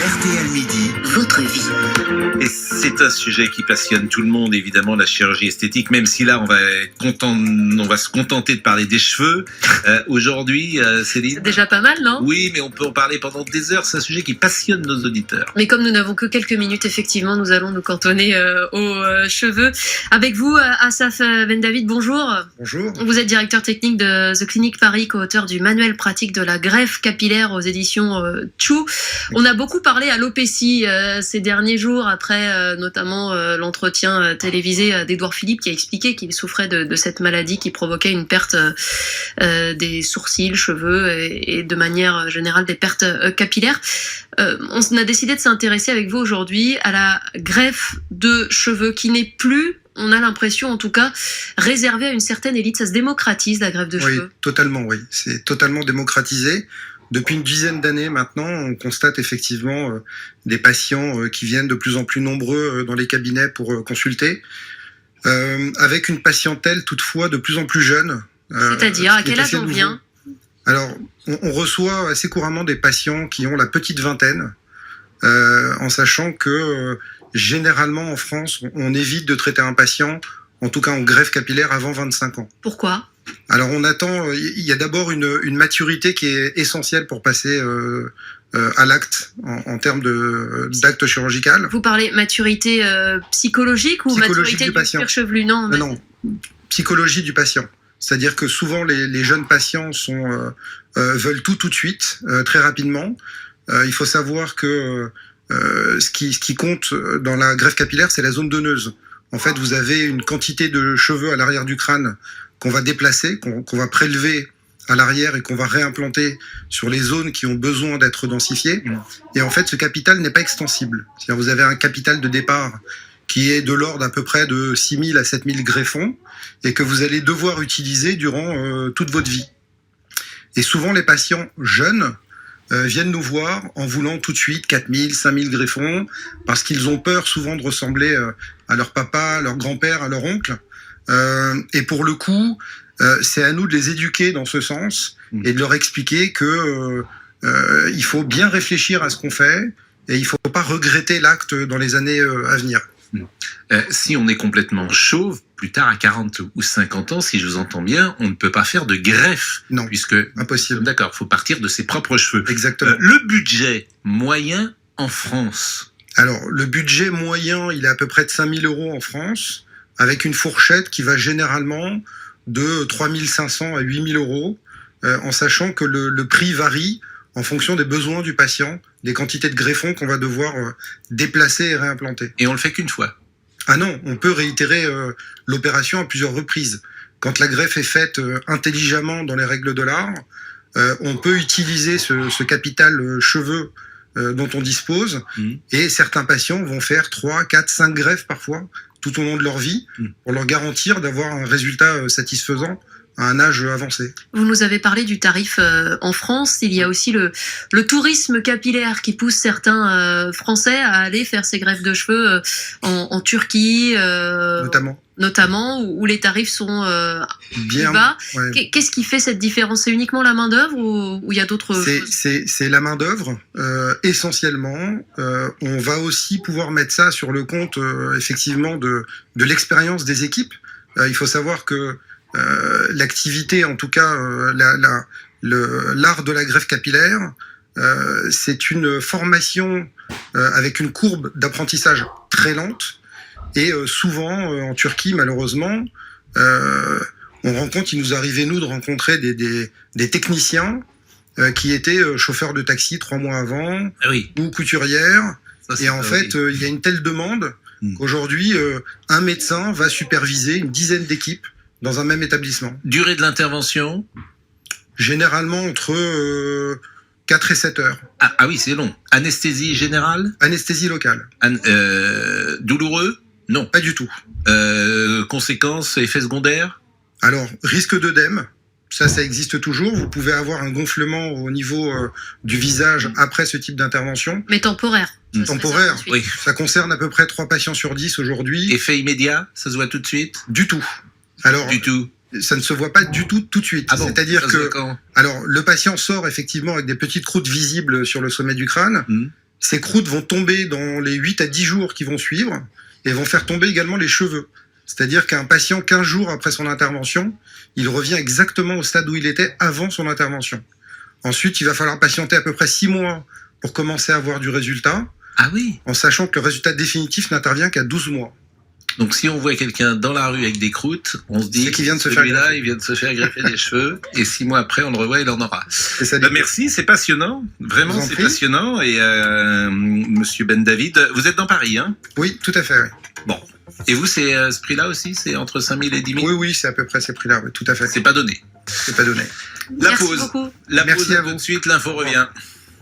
RTL Midi, votre vie. Et c'est un sujet qui passionne tout le monde, évidemment, la chirurgie esthétique, même si là, on va se contenter de parler des cheveux. Aujourd'hui, Céline. C'est déjà pas mal, non? Oui, mais on peut en parler pendant des heures. C'est un sujet qui passionne nos auditeurs. Mais comme nous n'avons que quelques minutes, effectivement, nous allons nous cantonner aux cheveux. Avec vous, Asaf Ben David, bonjour. Bonjour. Vous êtes directeur technique de The Clinic Paris, co-auteur du manuel pratique de la greffe capillaire aux éditions Chou. On a beaucoup parlé à l'OPCI ces derniers jours, après notamment l'entretien télévisé d'Édouard Philippe, qui a expliqué qu'il souffrait de cette maladie qui provoquait une perte des sourcils, cheveux et de manière générale des pertes capillaires. On a décidé de s'intéresser avec vous aujourd'hui à la greffe de cheveux qui n'est plus, on a l'impression en tout cas, réservée à une certaine élite. Ça se démocratise, la greffe de cheveux. Totalement, oui. C'est totalement démocratisé. Depuis une dizaine d'années maintenant, on constate effectivement des patients qui viennent de plus en plus nombreux dans les cabinets pour consulter, avec une patientèle toutefois de plus en plus jeune. C'est-à-dire, à quel âge on vient ? Alors, on reçoit assez couramment des patients qui ont la petite vingtaine, en sachant que généralement en France, on évite de traiter un patient, en tout cas en greffe capillaire, avant 25 ans. Pourquoi ? Alors on attend, il y a d'abord une maturité qui est essentielle pour passer à l'acte en termes d'acte chirurgical. Vous parlez maturité psychologique ou maturité du patient. cuir chevelu ? Non, psychologie du patient. C'est-à-dire que souvent les jeunes patients veulent tout de suite, très rapidement. Il faut savoir que ce qui compte dans la greffe capillaire, c'est la zone donneuse. En fait, vous avez une quantité de cheveux à l'arrière du crâne qu'on va déplacer, qu'on va prélever à l'arrière et qu'on va réimplanter sur les zones qui ont besoin d'être densifiées. Et en fait, ce capital n'est pas extensible. C'est-à-dire vous avez un capital de départ qui est de l'ordre à peu près de 6 000 à 7 000 greffons et que vous allez devoir utiliser durant toute votre vie. Et souvent, les patients jeunes viennent nous voir en voulant tout de suite 4 000, 5 000 greffons parce qu'ils ont peur souvent de ressembler à leur papa, à leur grand-père, à leur oncle. Et pour le coup, c'est à nous de les éduquer dans ce sens et de leur expliquer que il faut bien réfléchir à ce qu'on fait et il faut pas regretter l'acte dans les années à venir. Si on est complètement chauve, plus tard à 40 ou 50 ans, si je vous entends bien, on ne peut pas faire de greffe. Non, puisque impossible. D'accord, il faut partir de ses propres cheveux. Exactement. Le budget moyen en France. Alors, le budget moyen, il est à peu près de 5 000 € en France, avec une fourchette qui va généralement de 3 500 à 8 000 €, en sachant que le prix varie en fonction des besoins du patient, des quantités de greffons qu'on va devoir déplacer et réimplanter. Et on le fait qu'une fois. Ah non, on peut réitérer l'opération à plusieurs reprises. Quand la greffe est faite intelligemment dans les règles de l'art, on peut utiliser ce capital cheveux dont on dispose, et certains patients vont faire 3, 4, 5 greffes parfois, tout au long de leur vie, pour leur garantir d'avoir un résultat satisfaisant à un âge avancé. Vous nous avez parlé du tarif en France. Il y a aussi le tourisme capillaire qui pousse certains Français à aller faire ces greffes de cheveux en Turquie, notamment où les tarifs sont plus bas. Ouais. Qu'est-ce qui fait cette différence ? C'est uniquement la main-d'œuvre ou il y a d'autres choses ? C'est la main-d'œuvre, essentiellement. On va aussi pouvoir mettre ça sur le compte, effectivement, de l'expérience des équipes. Il faut savoir que l'activité, en tout cas l'art de la greffe capillaire, c'est une formation avec une courbe d'apprentissage très lente et souvent en Turquie malheureusement il nous arrivait nous de rencontrer des techniciens qui étaient chauffeurs de taxi 3 mois avant, ou couturières, et en fait il y a une telle demande qu'aujourd'hui un médecin va superviser une dizaine d'équipes dans un même établissement. Durée de l'intervention ? Généralement entre 4 et 7 heures. Ah oui, c'est long. Anesthésie générale ? Anesthésie locale. Douloureux ? Non. Pas du tout. Conséquences, effets secondaires ? Alors, risque d'œdème, ça existe toujours. Vous pouvez avoir un gonflement au niveau du visage après ce type d'intervention. Mais temporaire. Temporaire, oui. Ça concerne à peu près 3 patients sur 10 aujourd'hui. Effet immédiat, ça se voit tout de suite ? Du tout. Alors, du tout. Ça ne se voit pas du tout de suite. Ah bon, c'est-à-dire que, alors, le patient sort effectivement avec des petites croûtes visibles sur le sommet du crâne. ces croûtes vont tomber dans les 8 à 10 jours qui vont suivre et vont faire tomber également les cheveux. C'est-à-dire qu'un patient, 15 jours après son intervention, il revient exactement au stade où il était avant son intervention. Ensuite, il va falloir patienter à peu près 6 mois pour commencer à avoir du résultat, Ah oui. en sachant que le résultat définitif n'intervient qu'à 12 mois. Donc si on voit quelqu'un dans la rue avec des croûtes, on se dit C'est qu'il vient de se faire celui-là, greffer. il vient de se faire greffer des cheveux, et 6 mois après, on le revoit, il en aura. C'est ça. Merci, c'est passionnant. Vraiment, Je vous en c'est prie. passionnant. Et Monsieur Ben David, vous êtes dans Paris, hein? Oui, tout à fait. Oui, Bon. Et vous, c'est ce prix-là aussi? C'est entre 5 000 et 10 000? oui, c'est à peu près ces prix-là. Oui, tout à fait. C'est pas donné. C'est pas donné. La Merci pause. beaucoup. La Merci pause à tout vous. de suite, l'info revient.